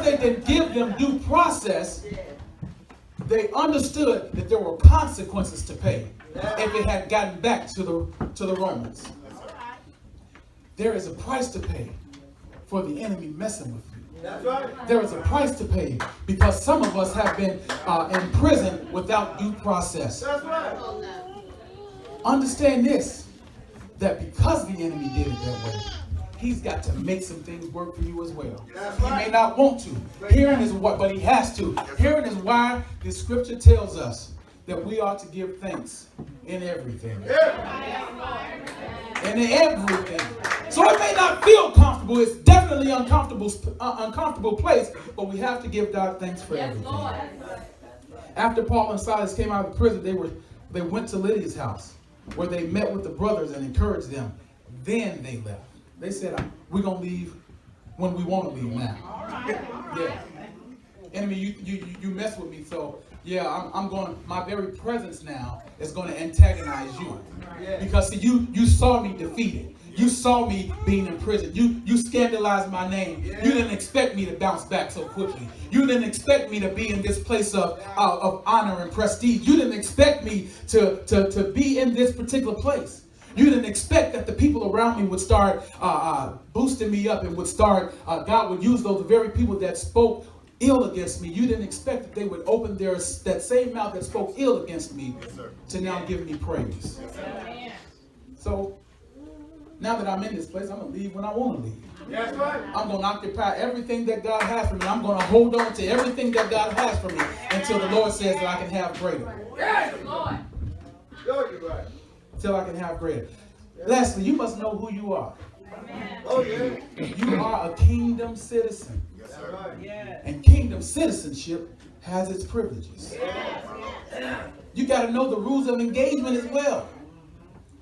because they didn't give them due process, they understood that there were consequences to pay if it had gotten back to the Romans. There is a price to pay for the enemy messing with you. That's right. There is a price to pay because some of us have been in prison without due process. That's right. Understand this, that because the enemy did it that way, he's got to make some things work for you as well. He may not want to. Herein is what, but he has to. Herein is why the scripture tells us that we ought to give thanks in everything. In everything. So it may not feel comfortable. It's definitely uncomfortable place, but we have to give God thanks for everything. After Paul and Silas came out of prison, they went to Lydia's house, where they met with the brothers and encouraged them. Then they left. They said, we're going to leave when we want to leave now. Yeah. Enemy, you mess with me, so yeah, I'm going, my very presence now is going to antagonize you. Because see, you saw me defeated. You saw me being in prison. You scandalized my name. You didn't expect me to bounce back so quickly. You didn't expect me to be in this place of honor and prestige. You didn't expect me to be in this particular place. You didn't expect that the people around me would start boosting me up and would start, God would use those very people that spoke ill against me. You didn't expect that they would open that same mouth that spoke ill against me to now give me praise. So now that I'm in this place, I'm going to leave when I want to leave. That's right. I'm going to occupy everything that God has for me. I'm going to hold on to everything that God has for me until the Lord says that I can have greater. Yes, Lord. You're right. Until I can have greater. Lastly, you must know who you are. Oh, yeah. You are a kingdom citizen. Yes, sir. Yes. And kingdom citizenship has its privileges. You got to know the rules of engagement as well.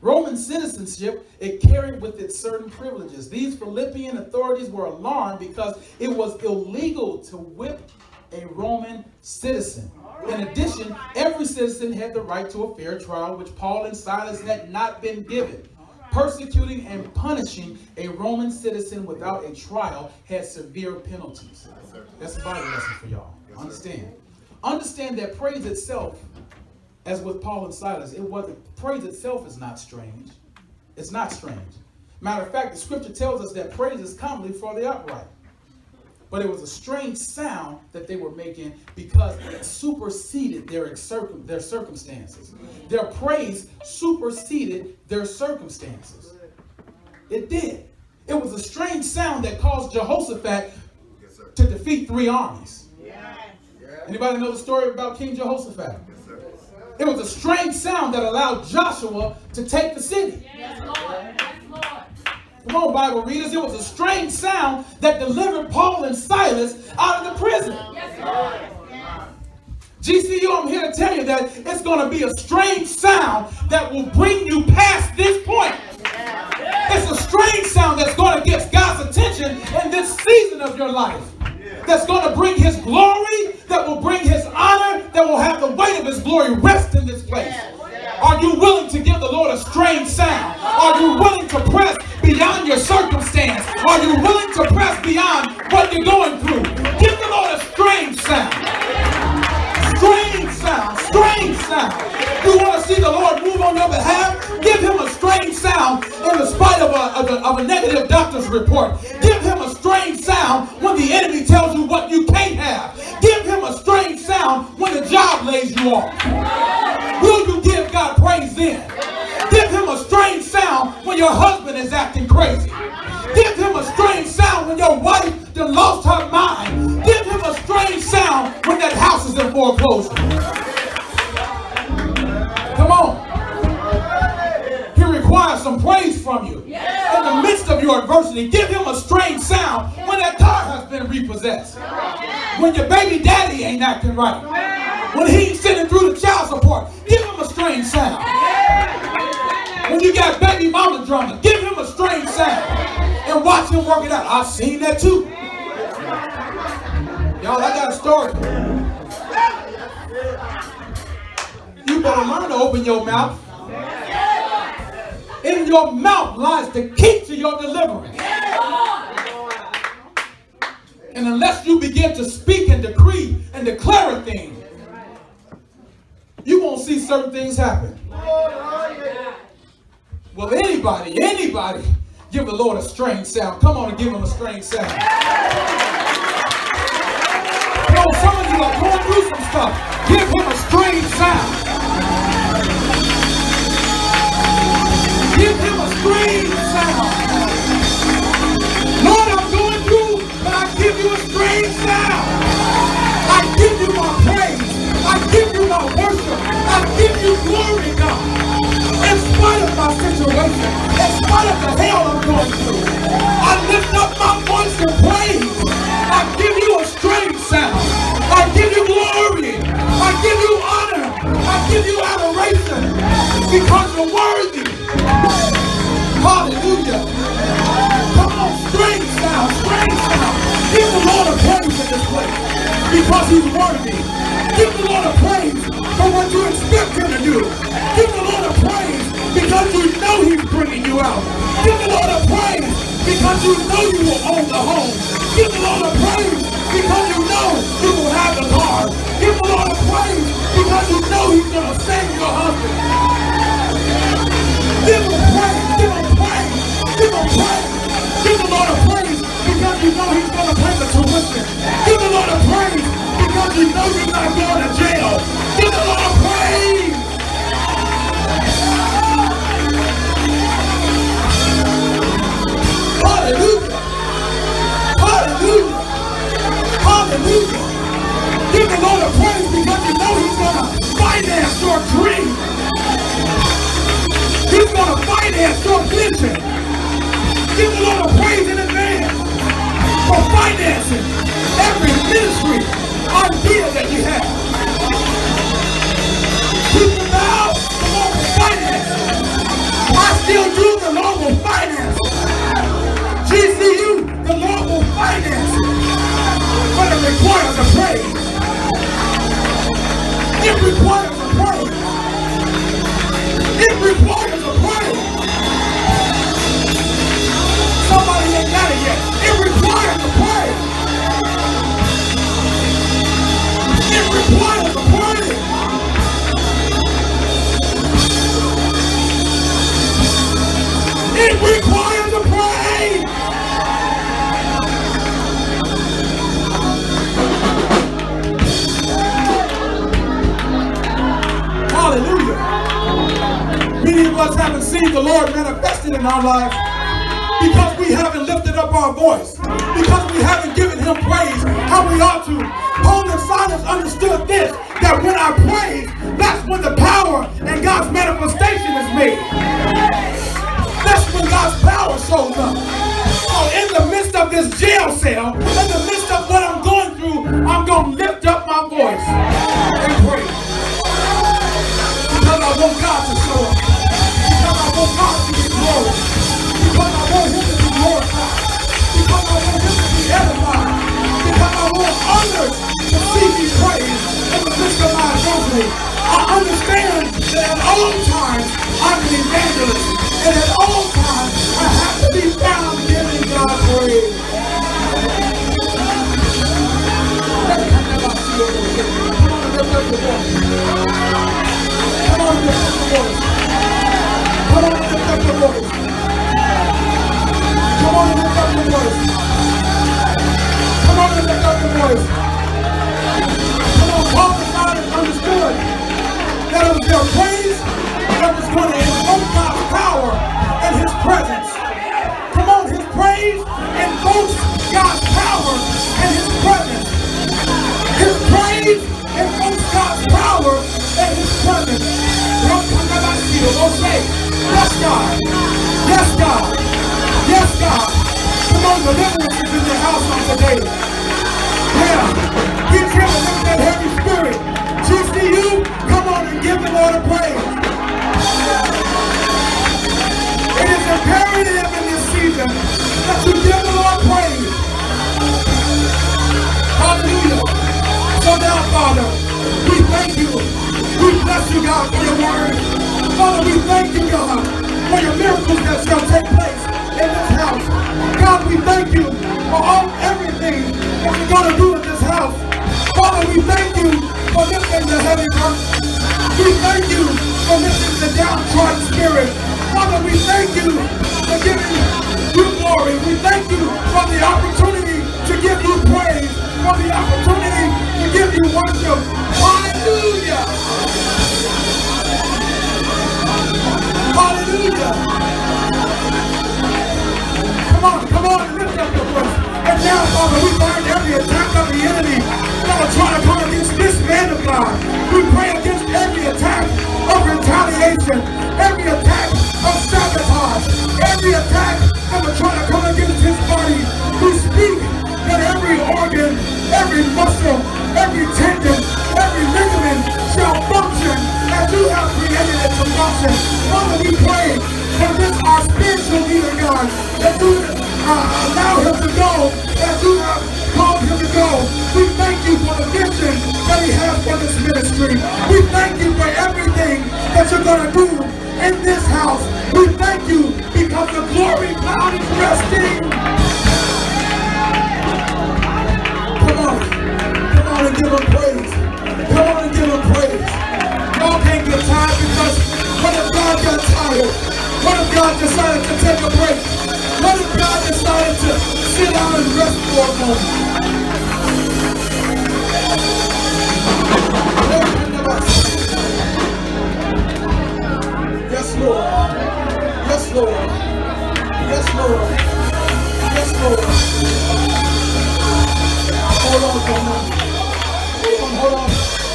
Roman citizenship, it carried with it certain privileges. These Philippian authorities were alarmed because it was illegal to whip a Roman citizen. In addition, every citizen had the right to a fair trial, which Paul and Silas had not been given. Persecuting and punishing a Roman citizen without a trial had severe penalties. That's a Bible lesson for y'all. Understand. Understand that praise itself, as with Paul and Silas, praise itself is not strange. It's not strange. Matter of fact, the scripture tells us that praise is commonly for the upright. But it was a strange sound that they were making because it superseded their circumstances. Their praise superseded their circumstances. It did. It was a strange sound that caused Jehoshaphat to defeat 3 armies. Anybody know the story about King Jehoshaphat? It was a strange sound that allowed Joshua to take the city. Yes, Lord. Yes, Lord. Come on, Bible readers. It was a strange sound that delivered Paul and Silas out of the prison. Yes, Lord. GCU, I'm here to tell you that it's going to be a strange sound that will bring you past this point. It's a strange sound that's going to get God's attention in this season of your life. That's going to bring his glory, that will bring his honor, that will have the weight of his glory rest in this place. Are you willing to give the Lord a strange sound? Are you willing to press beyond your circumstance? Are you willing to press beyond what you're going through? Give the Lord a strange sound. Strange sound. Strange sound. You want to see the Lord move on your behalf? Give him a strange sound in spite of a negative doctor's report. Give him a strange sound when the enemy tells you what you can't have. Give him a strange sound when the job lays you off. Will you give God praise then? Give him a strange sound when your husband is acting crazy. Give him a strange sound when your wife done lost her mind. Give him a strange sound when that house is in foreclosure. Come on. He requires some praise from you. In the midst of your adversity, give him a strange sound when that car has been repossessed. When your baby daddy ain't acting right. When he's sitting through the child support, give him a strange sound. When you got baby mama drama, give him a strange sound. And watch him work it out. I've seen that too. Y'all, I got a story. You better learn to open your mouth. In your mouth lies the key to your deliverance. And unless you begin to speak and decree and declare a thing, you won't see certain things happen. Well, anybody give the Lord a strange sound. Come on and give him a strange sound. Come on, some of you are going through some stuff. Give him a strange sound. Give him a strange sound. Lord, I'm going through, but I give you a strange sound. I give you my praise. I give you my worship. I give you glory, God. In spite of my situation, in spite of the hell I'm going through, I lift up my voice in praise. I give you a strange sound. I give you glory. I give you honor. I give you adoration because you're worthy. Hallelujah. Come on, strange sound, strange sound. Give the Lord a praise in this place because he's worthy. Give the Lord a praise for what you expect him to do. Give the Lord a praise because you know he's bringing you out. Give the Lord a praise because you know you will own the home. Give the Lord a praise because you know you will have the car. Give the Lord a praise because you know he's going to save your husband. Give him praise, give him praise, give him praise. Give the Lord a praise because you know he's going to pay the tuition. Give the Lord a praise because you know you're not going to jail. Give the Lord a praise. Hallelujah. Hallelujah. Hallelujah. Give the Lord a praise because you know he's going to finance your dream. He's going to finance your vision. Give the Lord a praise in advance for financing every ministry idea that you have. Keep the vow, the Lord will finance. I still do, the Lord will finance. GCU, the Lord will finance. But it requires a praise. It requires a praise. It requires a praise. Somebody ain't got it yet. It requires a praise. It requires a praise. It requires a praise. Hallelujah. Many of us haven't seen the Lord manifested in our lives because we haven't lifted up our voice, because we haven't given him praise how we ought to. Paul and Silas understood this, that when I praise, that's when the power and God's manifestation is made. That's when God's power shows up. So in the midst of this jail cell, in the midst of what I'm going through, I'm going to lift up my voice and praise. Because I want God to show up. Because I want God to be glorified. Because I want him to be glorified. Because I want him to be edified. Because I want others to see me praise in the midst of my adversity. I understand that at all times I'm an evangelist. And at all times I have to be found giving God praise. Come on and lift up your voice. Come on and lift up your voice. Come on and lift up your voice. Come on and lift up your voice. Come on and lift up your voice. Come on, Paul and Silas understood that it was their praise that was going to invoke God's power and his presence. Come on, his praise invokes God's power and his presence. His praise invokes God's power and his presence. Okay. Yes, God. Yes, God. Yes, God. Come on, deliverance is in the house on today. Yeah. Get him with that heavy spirit. GCU, come on and give the Lord a praise. It is imperative in this season that you give the Lord praise. Hallelujah. So now, Father, we thank you. We bless you, God, for your word. Father, we thank you, God, for your miracles that shall take place in this house. God, we thank you for everything what you're going to do in this house. Father, we thank you for lifting the heavy burden. We thank you for lifting the downtrodden spirit. Father, we thank you for giving you glory. We thank you for the opportunity to give you praise, for the opportunity to give you worship. Hallelujah. Hallelujah. Come on, lift up your voice. And now, Father, we bind every attack of the enemy that will try to come against this man of God. We pray against every attack of retaliation, every attack of sabotage, every attack that will try to come against his body. We speak that every organ, every muscle, every tendon, every ligament shall function as you have created it to function. Father, we pray for this, our spiritual leader, God, that you allow him to go as you have called him to go. We thank you for the vision that he has for this ministry. We thank you for everything that you're going to do in this house. We thank you because the glory cloud is resting. Come on and give him praise. Come on and give him praise. Y'all can't get tired because what if God got tired? What if God decided to take a break? What if God decided to sit down and rest for a moment? Yes, Lord. Yes, Lord. Yes, Lord. Yes, Lord. Hold on for a moment. Hold on.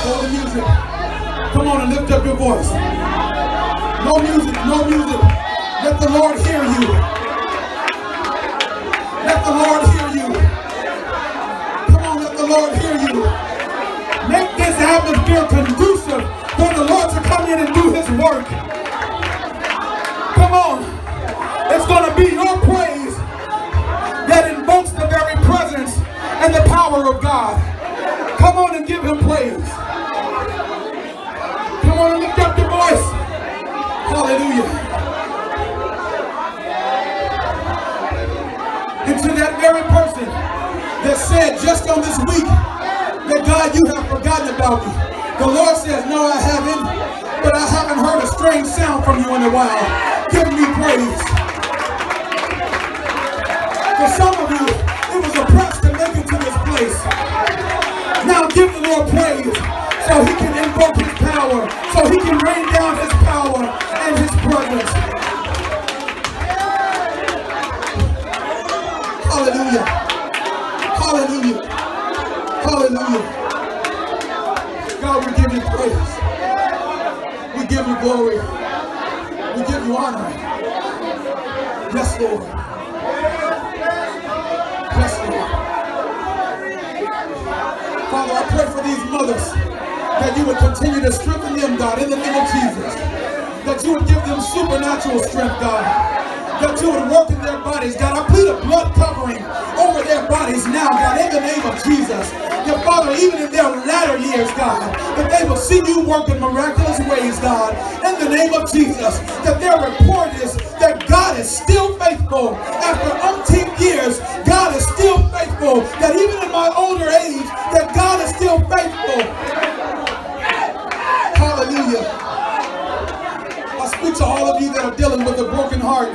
Hold the music. Come on and lift up your voice. No music, no music. Let the Lord hear you. Let the Lord hear you. Come on, let the Lord hear you. Make this atmosphere conducive for the Lord to come in and do his work. Come on. It's going to be your praise that invokes the very presence and the power of God. Come on and give him praise. Come on and lift up your voice. Hallelujah. And to that very person that said just on this week that God, you have forgotten about me. The Lord says, no, I haven't, but I haven't heard a strange sound from you in a while. Give me praise. For some of you, it was a press to make it to this place. Now give the Lord praise so he can invoke his power, so he can rain down his power and his presence. Hallelujah. Hallelujah. Hallelujah. God, we give you praise. We give you glory. We give you honor. Yes, Lord. Yes, Lord. Father, I pray for these mothers that you would continue to strengthen them, God, in the name of Jesus. That you would give them supernatural strength, God. That you would work in their bodies, God. I plead a blood covering over their bodies now, God, in the name of Jesus. That, Father, even in their latter years, God, that they will see you work in miraculous ways, God, in the name of Jesus. That their report is that God is still faithful. After umpteen years, God is still faithful. That even in my older age, that God is still faithful. Hallelujah. I speak to all of you that are dealing with a broken heart.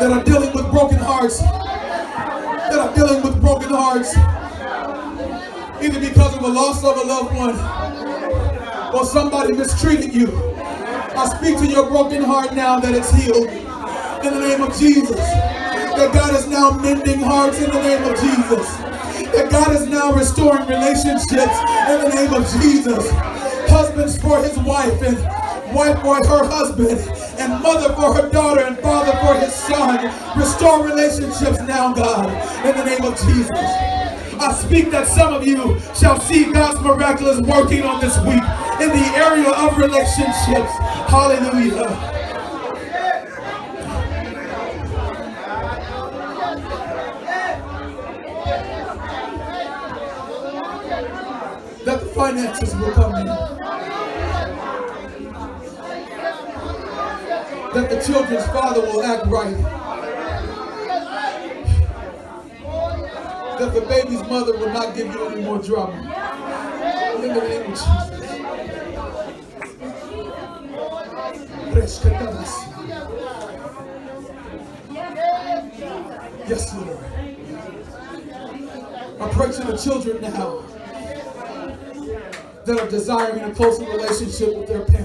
That are dealing with broken hearts. That are dealing with broken hearts. Either because of a loss of a loved one or somebody mistreated you. I speak to your broken heart now that it's healed. In the name of Jesus. That God is now mending hearts in the name of Jesus. That God is now restoring relationships in the name of Jesus. Husbands for his wife and wife for her husband and mother for her daughter and father for his son. Restore relationships now, God, in the name of Jesus. I speak that some of you shall see God's miraculous working on this week in the area of relationships. Hallelujah. That the finances will come in. That the children's father will act right. that the baby's mother will not give you any more drama. In the name of Jesus. Yes, Lord. I pray to the children now that are desiring a closer relationship with their parents.